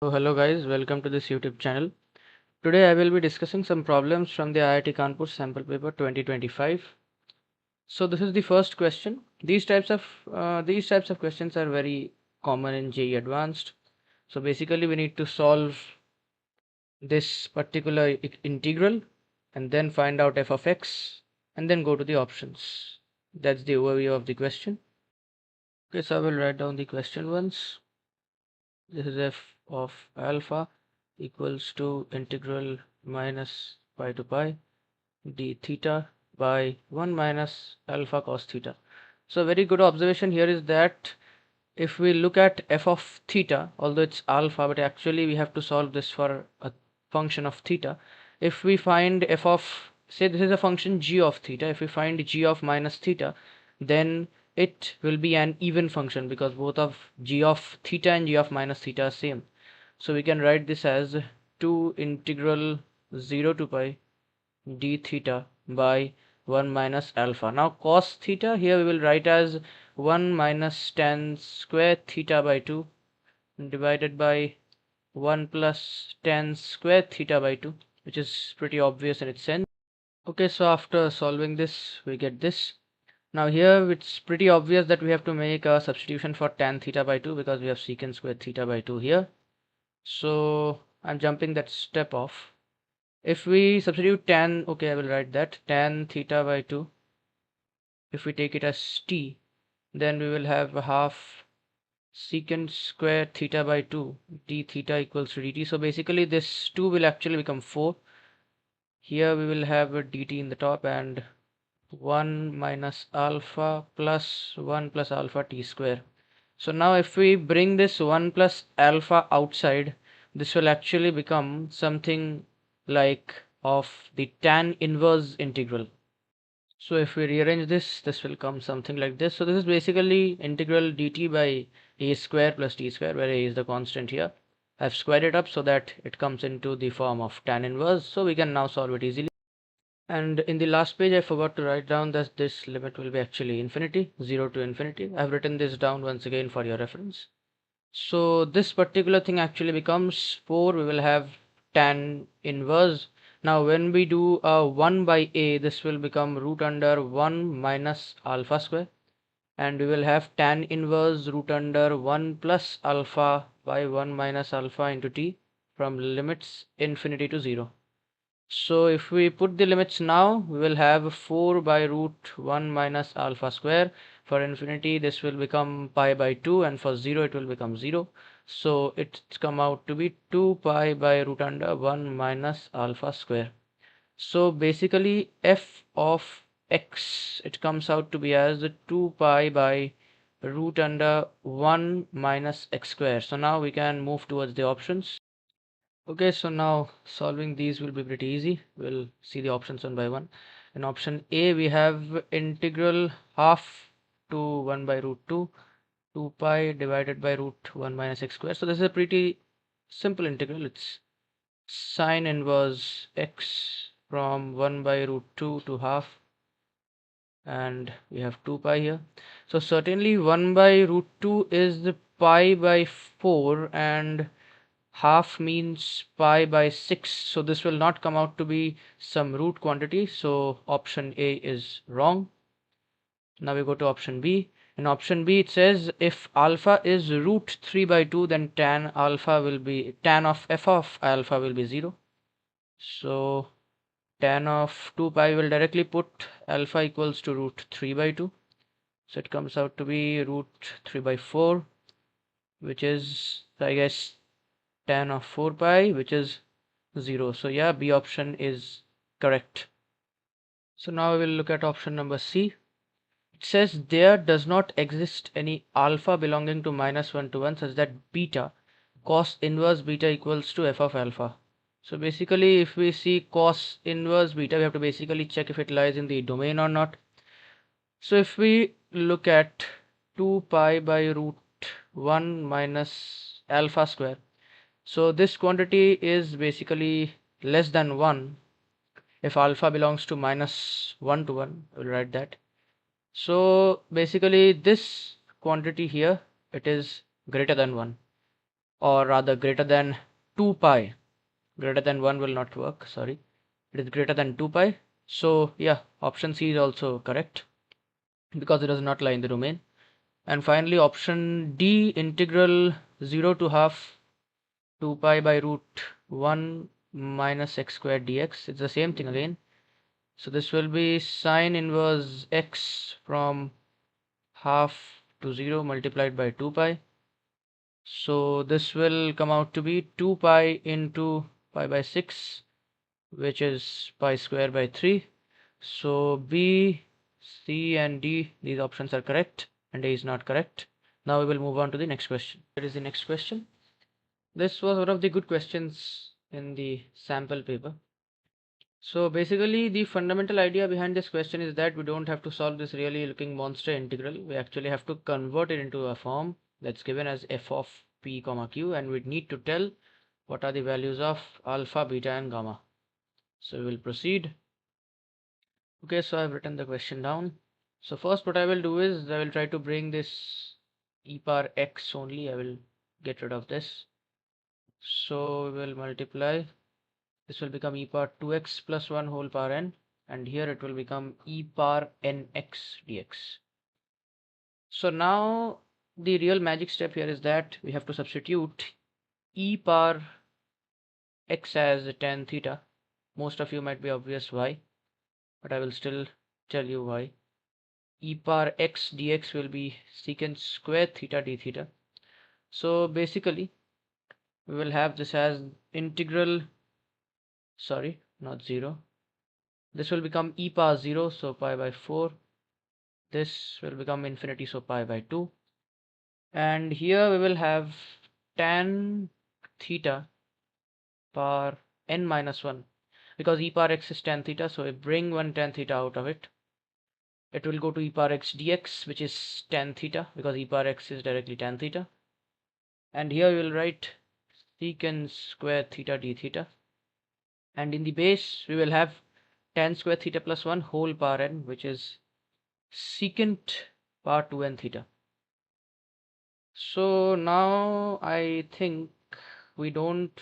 So hello guys, welcome to this YouTube channel. Today I will be discussing some problems from the IIT Kanpur Sample Paper 2025. So this is the first question. These types of questions are very common in Jee Advanced. So basically we need to solve this particular integral and then find out f of x and then go to the options. That's the overview of the question. Okay, so I will write down the question once. This is f of alpha equals to integral minus pi to pi d theta by 1 minus alpha cos theta. So a very good observation here is that if we look at f of theta, although it's alpha, but actually we have to solve this for a function of theta. If we find f of, say this is a function g of theta, if we find g of minus theta, then it will be an even function because both of g of theta and g of minus theta are same. So we can write this as 2 integral 0 to pi d theta by 1 minus alpha. Now cos theta here we will write as 1 minus tan square theta by 2 divided by 1 plus tan square theta by 2, which is pretty obvious in its sense. Okay, so after solving this we get this. Now here it's pretty obvious that we have to make a substitution for tan theta by 2 because we have secant square theta by 2 here. So I'm jumping that step off. If we substitute tan, okay, I will write that tan theta by 2. If we take it as t, then we will have a half secant square theta by 2 d theta equals to dt. So basically this 2 will actually become 4. Here we will have a dt in the top and 1 minus alpha plus 1 plus alpha t square. So now if we bring this 1 plus alpha outside, this will actually become something like of the tan inverse integral. So if we rearrange this, this will come something like this. So this is basically integral dt by a square plus t square, where a is the constant here. I've squared it up so that it comes into the form of tan inverse. So we can now solve it easily. And in the last page, I forgot to write down that this limit will be actually infinity, 0 to infinity. I've written this down once again for your reference. So this particular thing actually becomes 4. We will have tan inverse. Now when we do a 1 by a, this will become root under 1 minus alpha square. And we will have tan inverse root under 1 plus alpha by 1 minus alpha into t from limits infinity to 0. So if we put the limits now, we will have 4 by root 1 minus alpha square. For infinity, this will become pi by 2, and for 0, it will become 0. So it's come out to be 2 pi by root under 1 minus alpha square. So basically, f of x, it comes out to be as 2 pi by root under 1 minus x square. So now we can move towards the options. Okay, so now solving these will be pretty easy. We'll see the options one by one. In option A, we have integral half to 1 by root 2, 2 pi divided by root 1 minus x square. So this is a pretty simple integral. It's sine inverse x from 1 by root 2 to half, and we have 2 pi here. So certainly 1 by root 2 is the pi by 4, and half means pi by 6, so this will not come out to be some root quantity, so option A is wrong. Now we go to option B. In option B it says if alpha is root 3 by 2, then tan of f of alpha will be 0. So tan of 2 pi will directly put alpha equals to root 3 by 2, so it comes out to be root 3 by 4, which is, I guess, tan of 4 pi, which is 0. So yeah, B option is correct. So now we will look at option number C. It says there does not exist any alpha belonging to -1 to 1 such that beta cos inverse beta equals to f of alpha. So basically if we see cos inverse beta, we have to basically check if it lies in the domain or not. So if we look at 2 pi by root 1 minus alpha square, so this quantity is basically less than 1 if alpha belongs to -1 to 1. I will write that. So basically this quantity here, it is greater than 1. or rather greater than 2 pi. Greater than 1 will not work, sorry. It is greater than 2 pi. So yeah, option C is also correct because it does not lie in the domain. And finally, option D, integral 0 to half 2 pi by root 1 minus x squared dx. It's the same thing again. So this will be sine inverse x from half to 0 multiplied by 2 pi. So this will come out to be 2 pi into pi by 6, which is pi square by 3. So B, C and D, these options are correct and A is not correct. Now we will move on to the next question. Here is the next question. This was one of the good questions in the sample paper. So basically the fundamental idea behind this question is that we don't have to solve this really looking monster integral. We actually have to convert it into a form that's given as f of p comma q, and we need to tell what are the values of alpha, beta and gamma. So we will proceed. Okay, so I've written the question down. So first what I will do is I will try to bring this e power x only. I will get rid of this. So we will multiply. This will become e power 2x plus 1 whole power n, and here it will become e power nx dx. So now the real magic step here is that we have to substitute e power x as tan theta. Most of you might be obvious why, but I will still tell you why. E power x dx will be secant square theta d theta. So basically we will have this as integral, sorry, not 0. This will become e power 0, so pi by 4. This will become infinity, so pi by 2. And here we will have tan theta power n minus 1, because e power x is tan theta, so we bring one tan theta out of it. It will go to e power x dx, which is tan theta, because e power x is directly tan theta. And here we will write secant square theta d theta. And in the base we will have tan square theta plus 1 whole power n, which is secant power 2n theta. So now I think we don't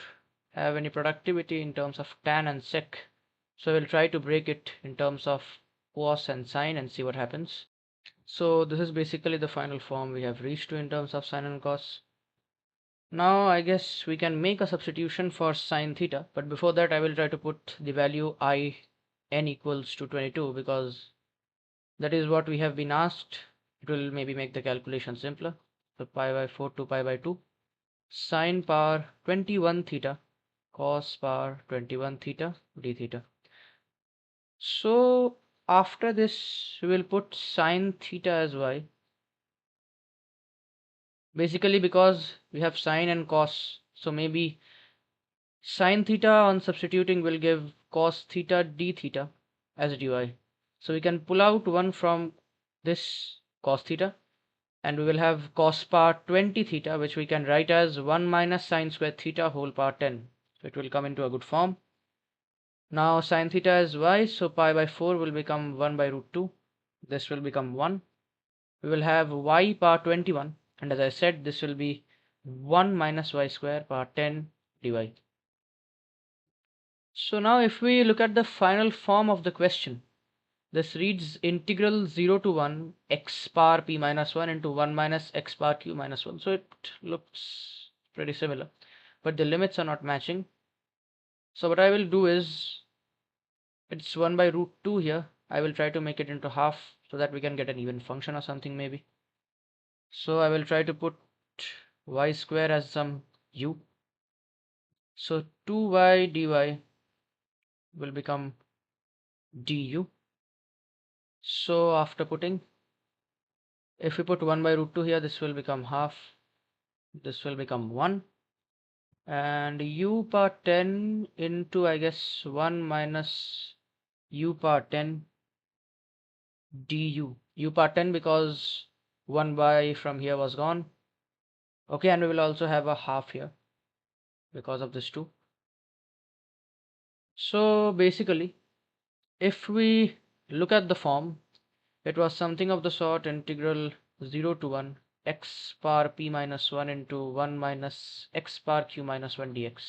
have any productivity in terms of tan and sec. So we'll try to break it in terms of cos and sine and see what happens. So this is basically the final form we have reached to in terms of sine and cos. Now I guess we can make a substitution for sine theta, but before that I will try to put the value I n equals to 22, because that is what we have been asked. It will maybe make the calculation simpler. So pi by 4 to pi by 2 sine power 21 theta cos power 21 theta d theta. So after this we will put sine theta as y, basically because we have sine and cos, so maybe sine theta on substituting will give cos theta d theta as dy. So we can pull out one from this cos theta, and we will have cos power 20 theta, which we can write as 1 minus sine square theta whole power 10. So it will come into a good form. Now sine theta is y, so pi by 4 will become 1 by root 2. This will become 1. We will have y power 21, and as I said, this will be 1 minus y square power 10 dy. So now if we look at the final form of the question, this reads integral 0 to 1 x power p minus 1 into 1 minus x power q minus 1. So it looks pretty similar, but the limits are not matching. So what I will do is, it's 1 by root 2 here. I will try to make it into half so that we can get an even function or something maybe. So I will try to put y square as some u. So 2y dy will become du. So after putting, if we put 1 by root 2 here, this will become half. This will become 1. And u power 10 into, I guess, 1 minus u power 10 du. U power 10 because 1 by from here was gone. Okay, and we will also have a half here because of this 2. So basically, if we look at the form, it was something of the sort integral 0 to 1 x bar p minus 1 into 1 minus x bar q minus 1 dx.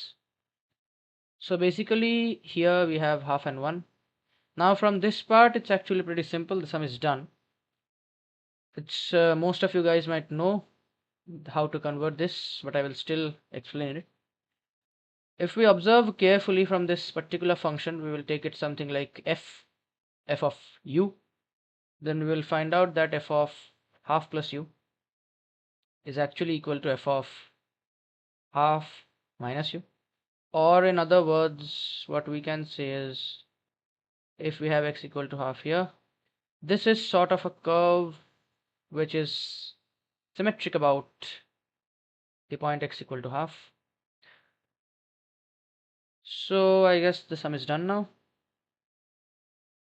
So basically here we have half and 1. Now from this part it's actually pretty simple. The sum is done. It's most of you guys might know how to convert this, but I will still explain it. If we observe carefully from this particular function, we will take it something like f of u. Then we will find out that f of half plus u is actually equal to f of half minus u. Or in other words, what we can say is, if we have x equal to half here, this is sort of a curve which is symmetric about the point x equal to half. So I guess the sum is done now.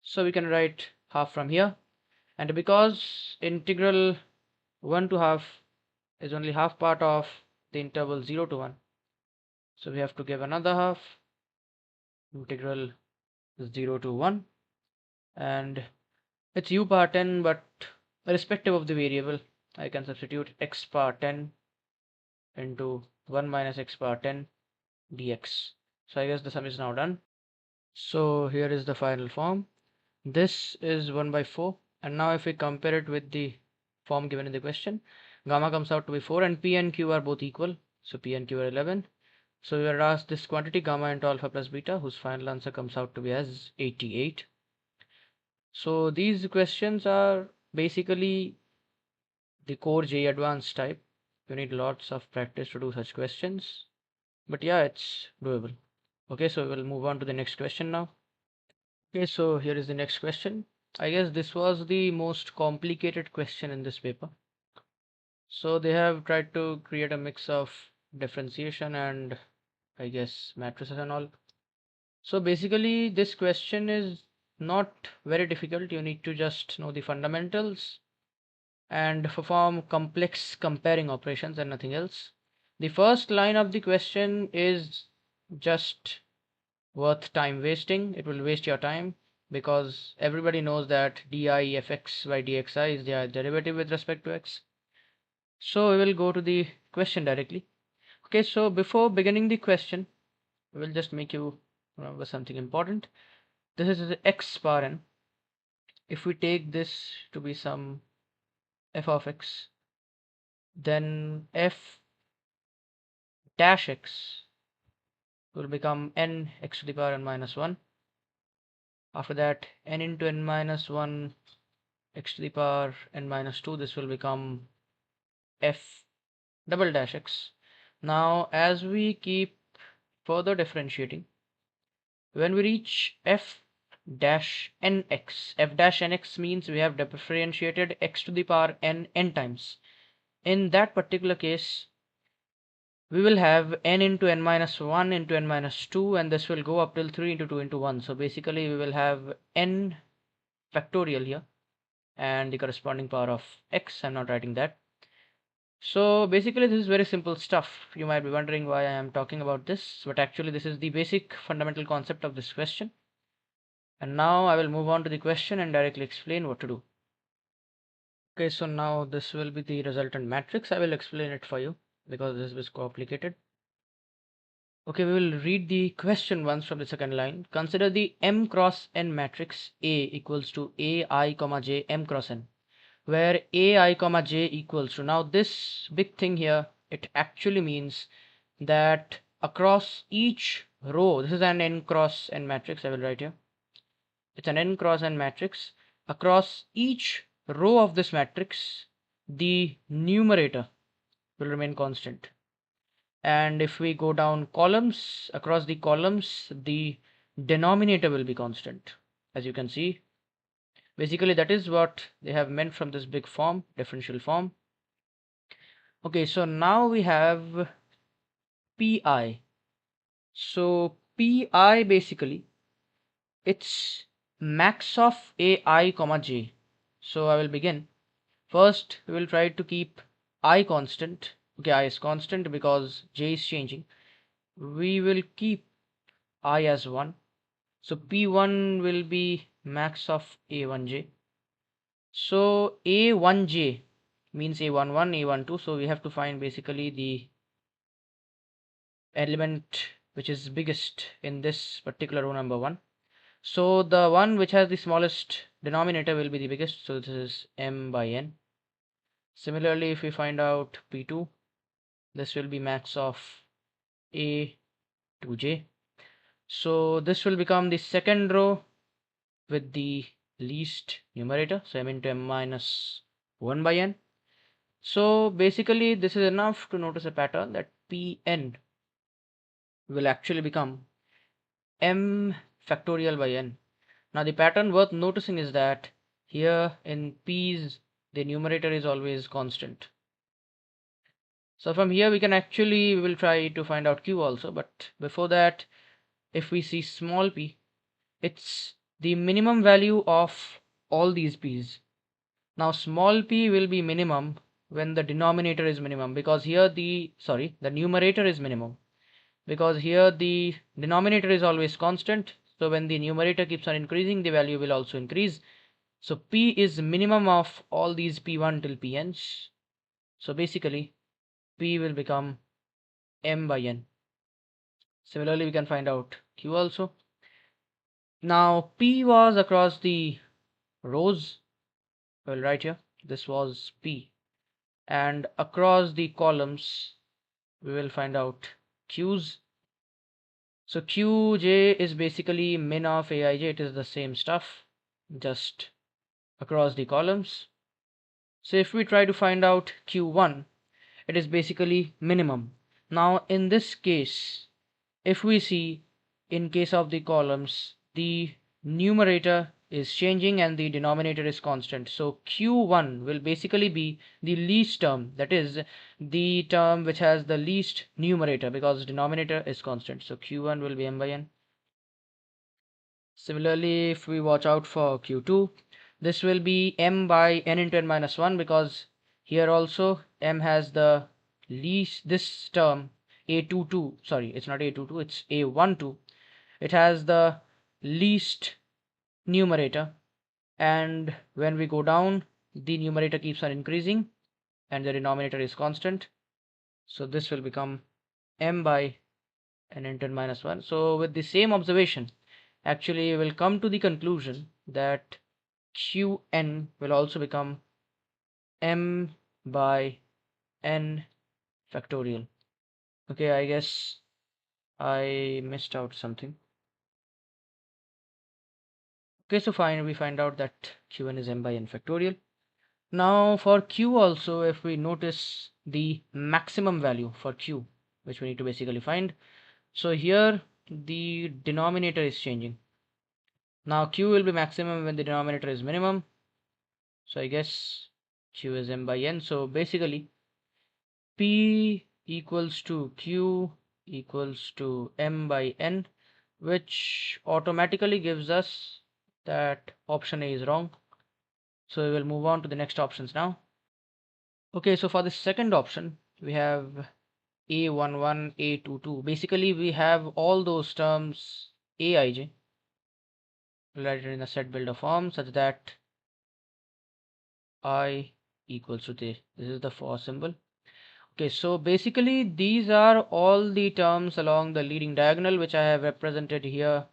So we can write half from here, and because integral 1 to half is only half part of the interval 0 to 1, so we have to give another half, integral 0 to 1, and it's u power 10, but irrespective of the variable I can substitute x power 10 into 1 minus x power 10 dx. So I guess the sum is now done. So here is the final form. This is 1 by 4, and now if we compare it with the form given in the question, gamma comes out to be 4 and p and q are both equal, so p and q are 11. So we are asked this quantity gamma into alpha plus beta, whose final answer comes out to be as 88. So these questions are basically the core Jee Advanced type. You need lots of practice to do such questions, but yeah, it's doable. Okay, so we'll move on to the next question now. Okay, so here is the next question. I guess this was the most complicated question in this paper. So they have tried to create a mix of differentiation and I guess matrices and all. So basically this question is not very difficult. You need to just know the fundamentals and perform complex comparing operations and nothing else. The first line of the question is just worth time wasting. It will waste your time because everybody knows that di fx by dxi is the derivative with respect to x. So we will go to the question directly. Okay, so before beginning the question, we will just make you remember something important. This is the x bar n. If we take this to be some f of x, then f dash x will become n x to the power n minus 1. After that, n into n minus 1 x to the power n minus 2, this will become f double dash x. Now as we keep further differentiating, when we reach f dash nx, f dash nx means we have differentiated x to the power n times. In that particular case, we will have n into n minus 1 into n minus 2, and this will go up till 3 into 2 into 1. So basically we will have n factorial here and the corresponding power of x. I'm not writing that. So basically this is very simple stuff. You might be wondering why I am talking about this, but actually this is the basic fundamental concept of this question. And now I will move on to the question and directly explain what to do. Okay, so now this will be the resultant matrix. I will explain it for you because this is complicated. Okay, we will read the question once from the second line. Consider the m cross n matrix A equals to ai comma j m cross n, where ai comma j equals to, now this big thing here, it actually means that across each row, this is an n cross n matrix, I will write here, it's an n cross n matrix. Across each row of this matrix, the numerator will remain constant, and if we go down columns, across the columns the denominator will be constant. As you can see, basically that is what they have meant from this big form, differential form. Okay, so now we have pi. So pi basically it's max of ai comma j. So I will begin. First we will try to keep I constant. Okay, I is constant because j is changing. We will keep I as 1. So p1 will be max of a1j. So a1j means a11, a12. So we have to find basically the element which is biggest in this particular row number 1. So the one which has the smallest denominator will be the biggest. So this is m by n. Similarly, if we find out p2, this will be max of a to j. So this will become the second row with the least numerator. So m into m minus 1 by n. So basically this is enough to notice a pattern that Pn will actually become m factorial by n. Now the pattern worth noticing is that here in P's the numerator is always constant. So from here we will try to find out Q also, but before that, if we see small p, it's the minimum value of all these p's. Now small p will be minimum when the denominator is minimum, because here the numerator is minimum, because here the denominator is always constant. So when the numerator keeps on increasing, the value will also increase. So p is minimum of all these p1 till pn's. So basically p will become m by n. Similarly, we can find out q also. Now p was across the rows. Well, right here, this was p, and across the columns we will find out q's. So qj is basically min of aij. It is the same stuff, just across the columns. So if we try to find out q1, it is basically minimum. Now in this case, if we see, in case of the columns, the numerator is changing and the denominator is constant. So q1 will basically be the least term, that is the term which has the least numerator, because denominator is constant. So q1 will be m by n. Similarly, if we watch out for q2, this will be m by n into n minus 1, because here also m has the least, this term a22, sorry, it's not a22, it's a12. It has the least numerator, and when we go down, the numerator keeps on increasing and the denominator is constant. So this will become m by n into n minus 1. So with the same observation, actually we will come to the conclusion that qn will also become m by n factorial. Okay, I guess I missed out something. Okay, so fine, we find out that qn is m by n factorial. Now for q also, if we notice the maximum value for q, which we need to basically find. So here the denominator is changing. Now q will be maximum when the denominator is minimum. So I guess q is m by n. So basically p equals to q equals to m by n, which automatically gives us that option A is wrong. So we will move on to the next options now. Okay, so for the second option, we have a11, a22. Basically, we have all those terms aij. We'll write it in a set builder form such that I equals to this. This is the for symbol. Okay, so basically these are all the terms along the leading diagonal, which I have represented here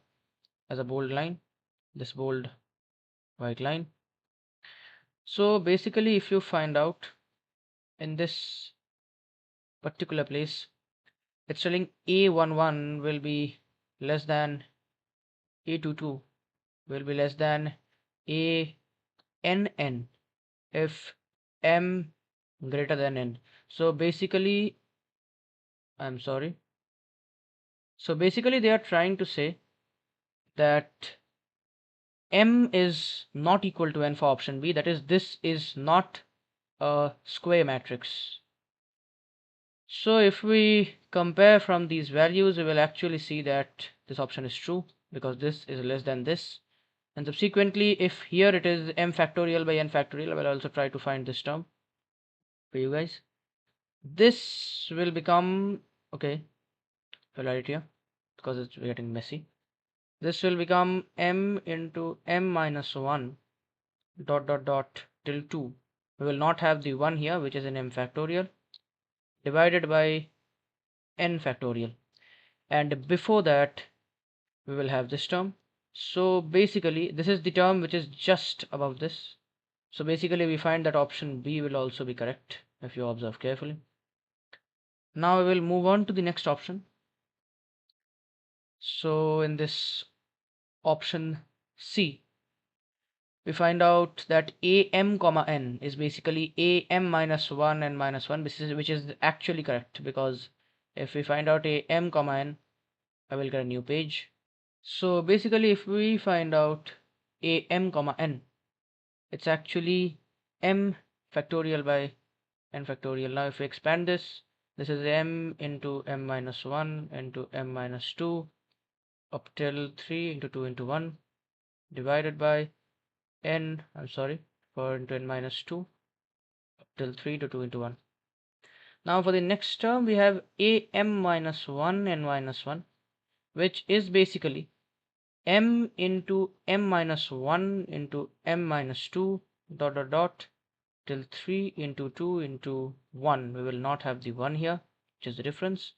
as a bold line, this bold white line. So basically, if you find out in this particular place, it's telling a11 will be less than a22 will be less than a_nn if m greater than n. So basically, I'm sorry. So basically they are trying to say that m is not equal to n for option B. That is, this is not a square matrix. So if we compare from these values, we will actually see that this option is true, because this is less than this. And subsequently, if here it is m factorial by n factorial, I will also try to find this term for you guys. This will become, okay, I'll write it here because it's getting messy. This will become m into m minus 1 dot dot dot till 2. we will not have the 1 here, which is an m factorial, divided by n factorial, and before that we will have this term. So basically this is the term which is just above this. So basically we find that option B will also be correct if you observe carefully. Now we will move on to the next option. So in this option C, we find out that am comma n is basically am minus 1 and minus 1, which is actually correct, because if we find out am comma n, I will get a new page. So basically if we find out am comma n, it's actually m factorial by n factorial. Now if we expand this, this is m into m minus 1 into m minus 2 up till 3 into 2 into 1 divided by n, I'm sorry, 4 into n minus 2 up till 3 to 2 into 1. Now for the next term we have am minus 1 and minus 1, which is basically m into m minus 1 into m minus 2 dot dot dot till 3 into 2 into 1. We will not have the 1 here, which is the difference.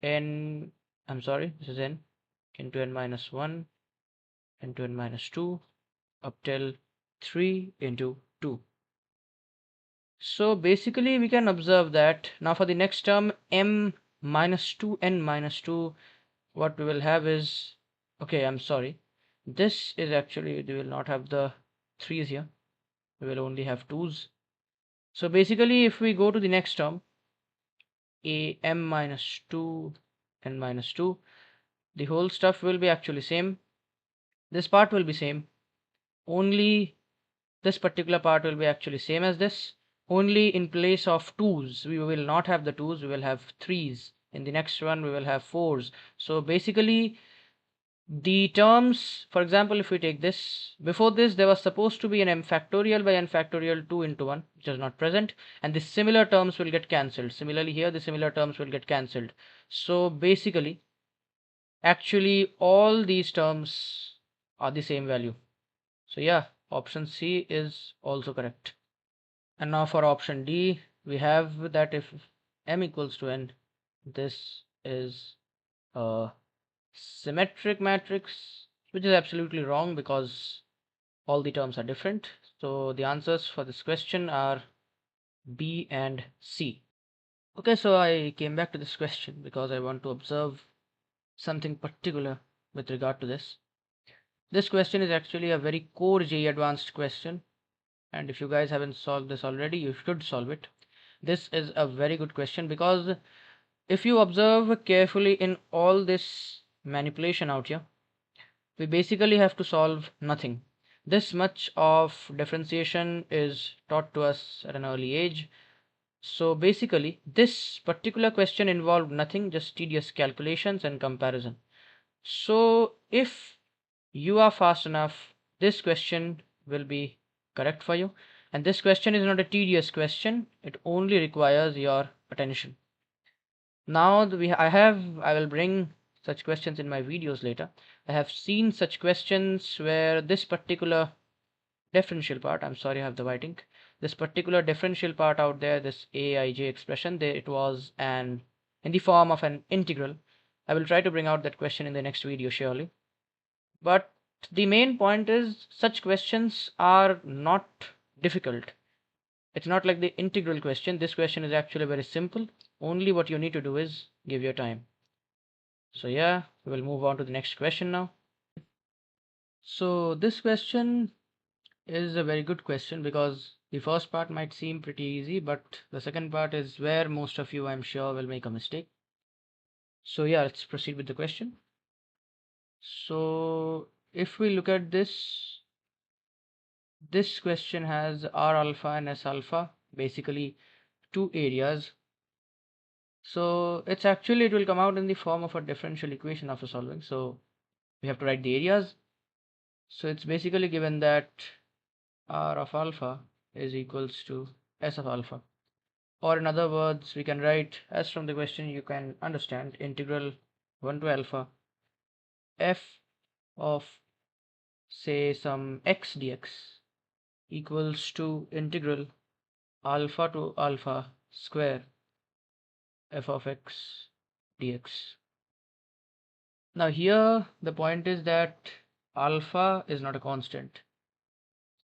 N, I'm sorry, this is n into n minus 1 into n minus 2 up till 3 into 2. So basically we can observe that now for the next term m minus 2 n minus 2, what we will have is, okay, I'm sorry, this is actually, we will not have the 3's here, we will only have 2's. So basically if we go to the next term am minus 2 n minus 2, the whole stuff will be actually same, this part will be same, only this particular part will be actually same as this, only in place of 2's we will not have the 2's, we will have 3's. In the next one we will have 4's. So basically the terms, for example, if we take this, before this there was supposed to be an m factorial by n factorial 2 into 1, which is not present, and the similar terms will get cancelled. Similarly here the similar terms will get cancelled. So basically actually all these terms are the same value. So yeah, option C is also correct. And now for option D, we have that if m equals to n, this is a symmetric matrix, which is absolutely wrong because all the terms are different. So the answers for this question are B and C. Okay, so I came back to this question because I want to observe something particular with regard to this. This question is actually a very core Jee Advanced question, and if you guys haven't solved this already, you should solve it. This is a very good question because if you observe carefully in all this manipulation out here, we basically have to solve nothing. This much of differentiation is taught to us at an early age. So basically this particular question involved nothing, just tedious calculations and comparison. So if you are fast enough, this question will be correct for you. And this question is not a tedious question, it only requires your attention. Now I will bring such questions in my videos later. I have seen such questions where this particular differential part, I'm sorry I have the white ink, this particular differential part out there, this aij expression there, it was an in the form of an integral. I will try to bring out that question in the next video surely. But the main point is such questions are not difficult. It's not like the integral question. This question is actually very simple. Only what you need to do is give your time. So yeah, we will move on to the next question now. So this question is a very good question because the first part might seem pretty easy, but the second part is where most of you, I'm sure, will make a mistake. So yeah, let's proceed with the question. So if we look at this question has R alpha and S alpha, basically two areas. So it's actually, it will come out in the form of a differential equation after solving. So we have to write the areas. So it's basically given that R of alpha is equals to S of alpha. Or in other words, we can write, as from the question you can understand, integral 1 to alpha f of say some x dx equals to integral alpha to alpha square f of x dx. Now here the point is that alpha is not a constant.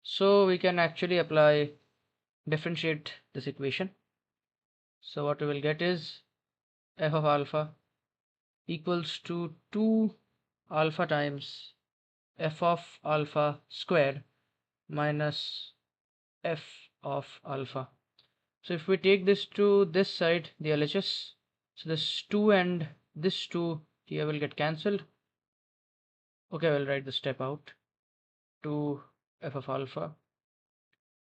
So we can actually differentiate this equation. So what we will get is f of alpha equals to 2 alpha times f of alpha squared minus f of alpha. So if we take this to this side, the LHS, so this 2 and this 2 here will get cancelled. Okay, we'll write the step out. 2 f of alpha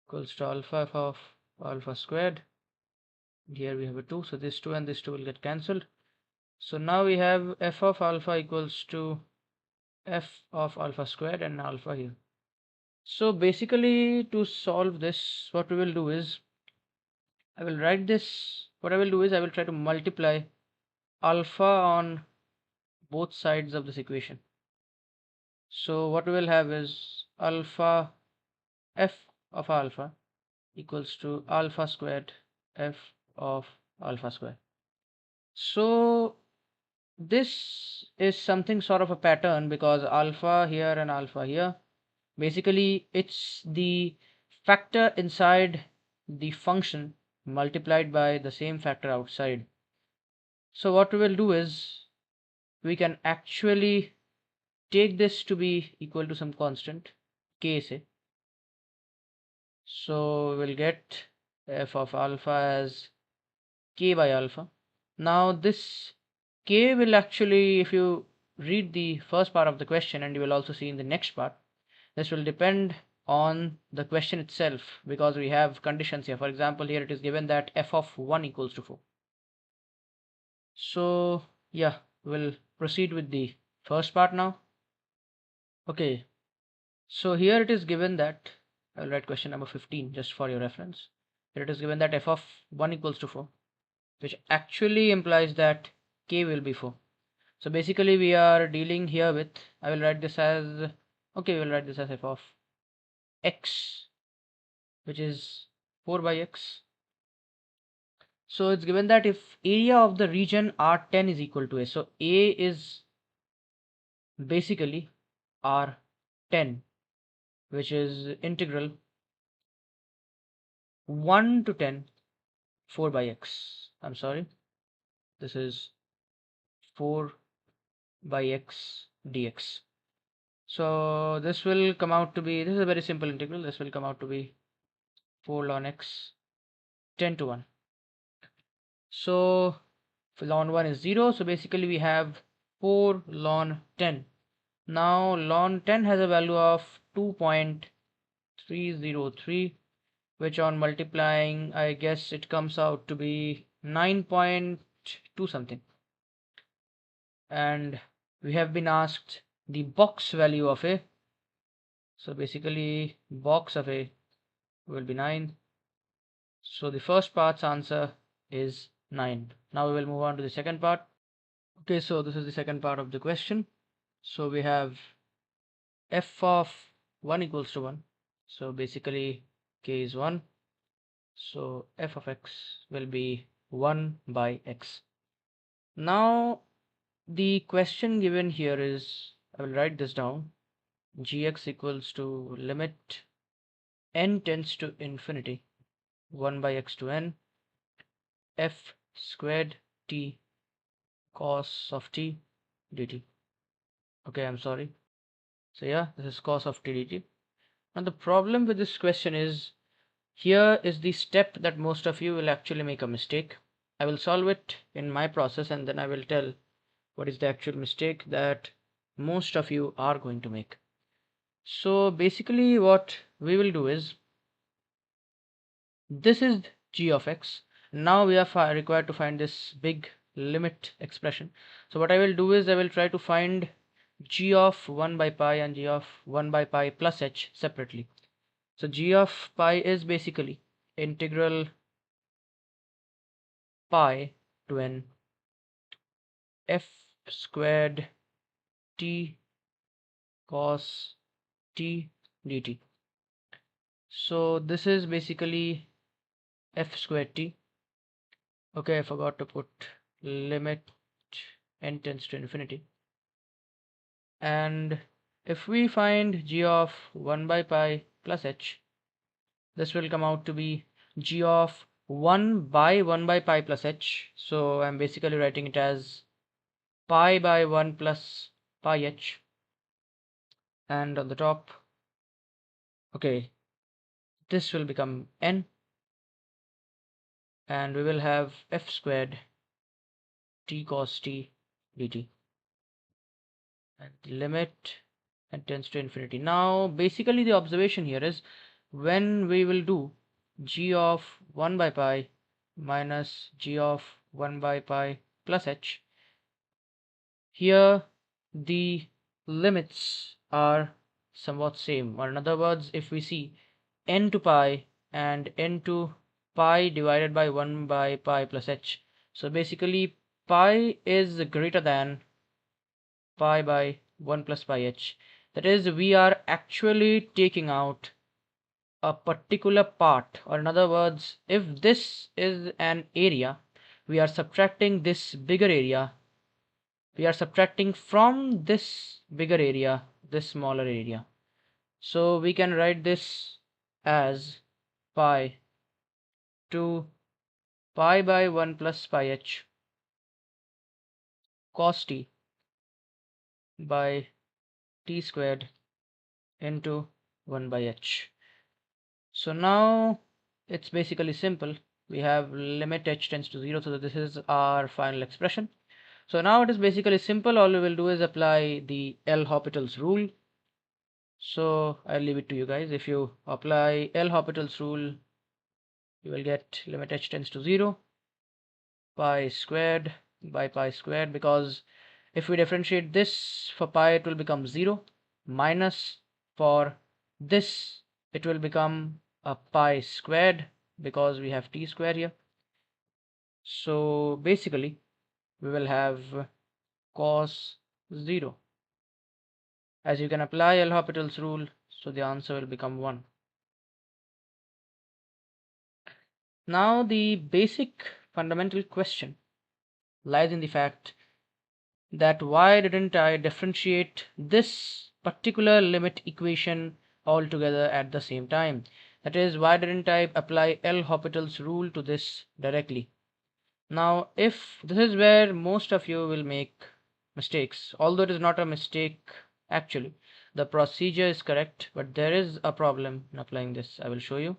equals to alpha f of alpha squared. Here we have a 2, so this 2 and this 2 will get cancelled. So now we have f of alpha equals to f of alpha squared and alpha here. So basically to solve this, what we will do is I will write this. What I will do is I will try to multiply alpha on both sides of this equation. So what we will have is alpha f of alpha equals to alpha squared f of alpha squared. So this is something sort of a pattern because alpha here and alpha here, basically it's the factor inside the function multiplied by the same factor outside. So what we will do is we can actually take this to be equal to some constant k say. So we'll get f of alpha as k by alpha. Now this k will actually, if you read the first part of the question, and you will also see in the next part, this will depend on the question itself because we have conditions here. For example, here it is given that f of 1 equals to 4. So yeah, we'll proceed with the first part now. Okay, so here it is given that, I'll write question number 15 just for your reference. Here it is given that f of 1 equals to 4, which actually implies that k will be 4. So basically we are dealing here with, I will write this as, okay, we will write this as f of x, which is 4 by x. So it's given that if area of the region R10 is equal to A, so A is basically R10, which is integral 1 to 10 4 by x. I'm sorry, this is 4 by x dx. So this will come out to be, this is a very simple integral, this will come out to be 4 ln x 10 to 1. So ln 1 is 0, so basically we have 4 ln 10. Now ln 10 has a value of 2.303, which on multiplying, I guess it comes out to be 9.2 something. And we have been asked the box value of A. So basically box of A will be 9. So the first part's answer is 9. Now we will move on to the second part. Okay, so this is the second part of the question. So we have f of 1 equals to 1. So basically k is 1. So f of x will be 1 by x. Now the question given here is, I will write this down, gx equals to limit n tends to infinity 1 by x to n f squared t cos of t dt. Okay, I'm sorry. So yeah, this is cos of t dt. Now the problem with this question is, here is the step that most of you will actually make a mistake. I will solve it in my process and then I will tell what is the actual mistake that most of you are going to make. So basically what we will do is, this is g of x. Now we are required to find this big limit expression. So what I will do is I will try to find g of 1 by pi and g of 1 by pi plus h separately. So g of pi is basically integral pi to n f squared t cos t dt. So this is basically f squared t. Okay, I forgot to put limit n tends to infinity. And if we find g of 1 by pi plus h, this will come out to be g of 1 by pi plus h. So I'm basically writing it as pi by 1 plus pi h. And on the top, okay, this will become n, and we will have f squared t cos t dt, and the limit and tends to infinity. Now basically the observation here is when we will do g of 1 by pi minus g of 1 by pi plus h, here the limits are somewhat same, or in other words, if we see n to pi and n to pi divided by 1 by pi plus h, so basically pi is greater than pi by 1 plus pi h. That is, we are actually taking out a particular part, or in other words, if this is an area, we are subtracting this bigger area, we are subtracting from this bigger area this smaller area. So we can write this as pi to pi by 1 plus pi h cos t by t squared into 1 by h. So now it's basically simple. We have limit h tends to 0, so this is our final expression. So now it is basically simple. All we will do is apply the L'Hopital's rule. So I'll leave it to you guys. If you apply L'Hopital's rule, you will get limit h tends to 0 pi squared by pi squared, because if we differentiate this for pi it will become 0, minus for this it will become a pi squared because we have t square here. So basically we will have cos 0, as you can apply L'Hopital's rule, so the answer will become 1. Now the basic fundamental question lies in the fact that why didn't I differentiate this particular limit equation altogether at the same time? That is, why didn't I apply L'Hopital's rule to this directly? Now, if this is where most of you will make mistakes, although it is not a mistake actually, the procedure is correct, but there is a problem in applying this. I will show you.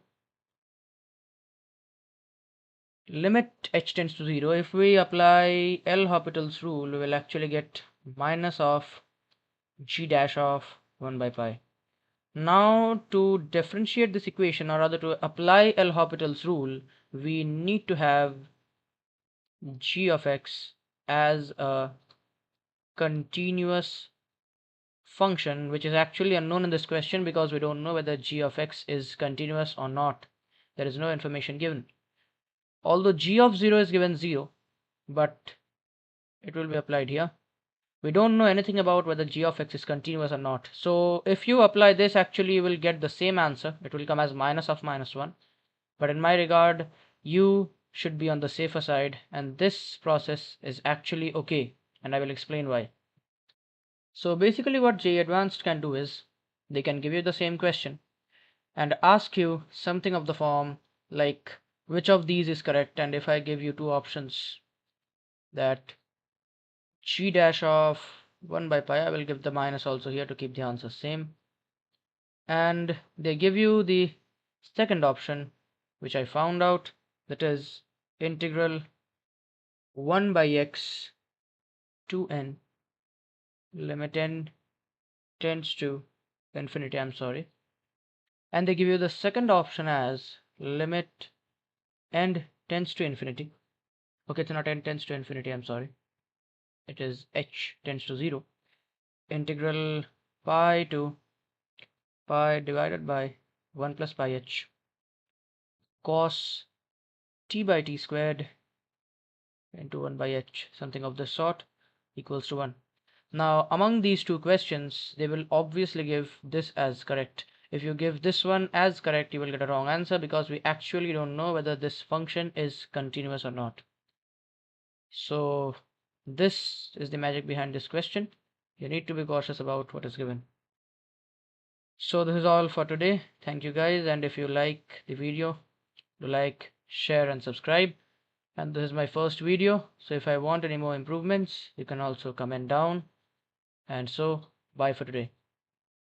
Limit h tends to 0. If we apply L'Hopital's rule, we will actually get minus of g dash of 1 by pi. Now to differentiate this equation, or rather to apply L'Hopital's rule, we need to have g of x as a continuous function, which is actually unknown in this question because we don't know whether g of x is continuous or not. There is no information given. Although g of 0 is given 0, but it will be applied here. We don't know anything about whether g of x is continuous or not. So if you apply this, actually you will get the same answer. It will come as minus of minus 1. But in my regard, you should be on the safer side, and this process is actually okay, and I will explain why. So basically what Jee Advanced can do is, they can give you the same question and ask you something of the form like which of these is correct, and if I give you two options, that g dash of 1 by pi, I will give the minus also here to keep the answer same, and they give you the second option which I found out, that is integral 1 by x to n, limit n tends to infinity, I'm sorry, and they give you the second option as limit n tends to infinity. Okay, it's not n tends to infinity, I'm sorry, it is h tends to 0, integral pi to pi divided by 1 plus pi h cos t by t squared into 1 by h, something of this sort, equals to 1. Now among these two questions, they will obviously give this as correct. If you give this one as correct, you will get a wrong answer because we actually don't know whether this function is continuous or not. So this is the magic behind this question. You need to be cautious about what is given. So this is all for today. Thank you guys, and if you like the video, do like, share and subscribe. And this is my first video, so if I want any more improvements, you can also comment down. And so bye for today.